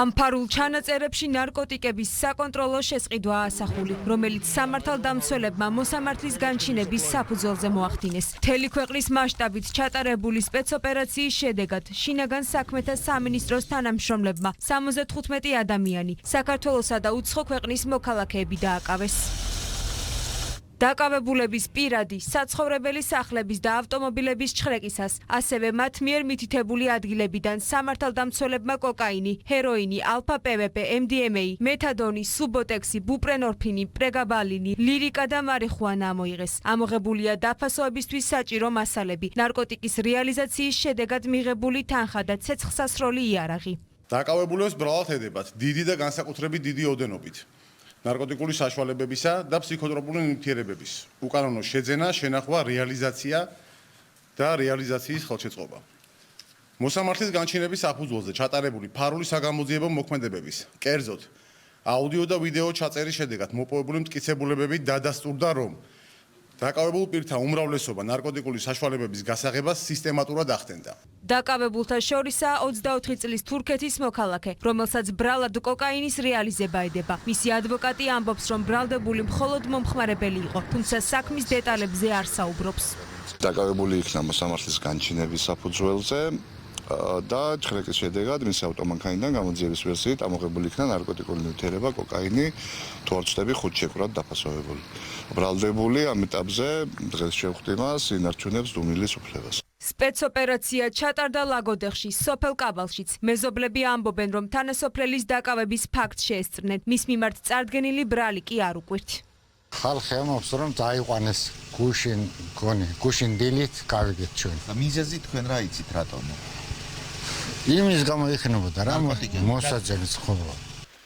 Ამ ფარულ ჩანაწერებში ნარკოტიკების საკონტროლო შესყიდვა ასახული, რომელიც სამართალდამცველებმა მოსამართლის განჩინების საფუძველზე მოახდინეს. მთელი ქვეყნის მასშტაბით ჩატარებული სპეცოპერაციის შედეგად შინაგან საქმეთა სამინისტროს თანამშრომლებმა 75 ადამიანი საქართველოსა და უცხო ქვეყნის მოქალაქეები დააკავეს. დაკავებულების პირადი, საცხოვრებელი სახლების და ავტომობილების ჩხრეკისას, ასევე მათ მიერ მითითებული ადგილებიდან სამართალდამცველებმა კოკაინი, ჰეროინი, ალფა-პვპ, MDMA, მეთადონი, სუბოტექსი, ბუპრენორფინი, პრეგაბალინი, ლირიკა და მარიხუანა ამოიღეს. ამოღებულია დაფასოებისთვის საჭირო მასალები, ნარკოტიკის რეალიზაციის შედეგად მიღებული თანხა და ცეცხლსასროლი იარაღი. დაკავებულებს ბრალად ედებათ დიდი და განსაკუთრებით დიდი ოდენობით ნარკოტიკული საშუალებებისა და ფსიქოტროპული ნივთიერებების უკანონო შეძენა, შენახვა, რეალიზაცია და რეალიზაციის ხელშეწყობა. მოსამართლის განჩინების საფუძველზე ჩატარებული ფარული საგამოძიებო მოქმედებების, კერძოდ, აუდიო და ვიდეო ჩაწერის შედეგად მოპოვებული მტკიცებულებები დადასტურდა, რომ დაკავებულ პირთა უმრავლესობა ნარკოტიკული საშუალებების გასაღებას სისტემატურად ახდენდა. დაკავებულთა შორისაა 24 წლის თურქეთის მოქალაქე, რომელსაც ბრალად კოკაინის რეალიზება ედება. მისი ადვოკატი ამბობს, რომ ბრალდებული მხოლოდ მომხმარებელი იყო, თუმცა საქმის დეტალებზე არ საუბრობს. დაკავებული იქნა მოსამართლის განჩინების საფუძველზე და ჩხრეკის შედეგად მისი ავტომანქანიდან გამოძიების ვერსიით ამოღებული იქნა ნარკოტიკული ნივთიერება, კოკაინი, თუ არ ვცდები 5 შეკვრად დაფასოვებული. ბრალდებული ამ ეტაპზე დღეს შევხვდით ინარჩუნებს დუმილის უფლებას. სპეცოპერაცია ჩატარდა ლაგოდეხში, სოფელ კაბალშიც. მეზობლები ამბობენ, რომ თანასოფლელის დაკავების ფაქტს შეესწრნენ. მის მიმართ წარდგენილი ბრალი კი არ უკვირთ. ხალხი ამბობს, რომ დაიყვანეს გუშინ დილით გავიგეთ ჩვენ. მიზეზი თქვენ რა იცით რატომ? იმის გამო იქნებოდა რა მოსაძებიც ხოლმე.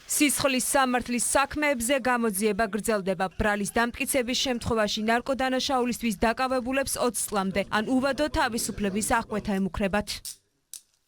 სისხლის სამართლის საქმეებზე გამოძიება გრძელდება. ბრალის დამტკიცების შემთხვევაში ნარკოდანაშაულისთვის დაკავებულებს 20 წლამდე ან უვადო თავისუფლების აღკვეთა ემუქრებათ.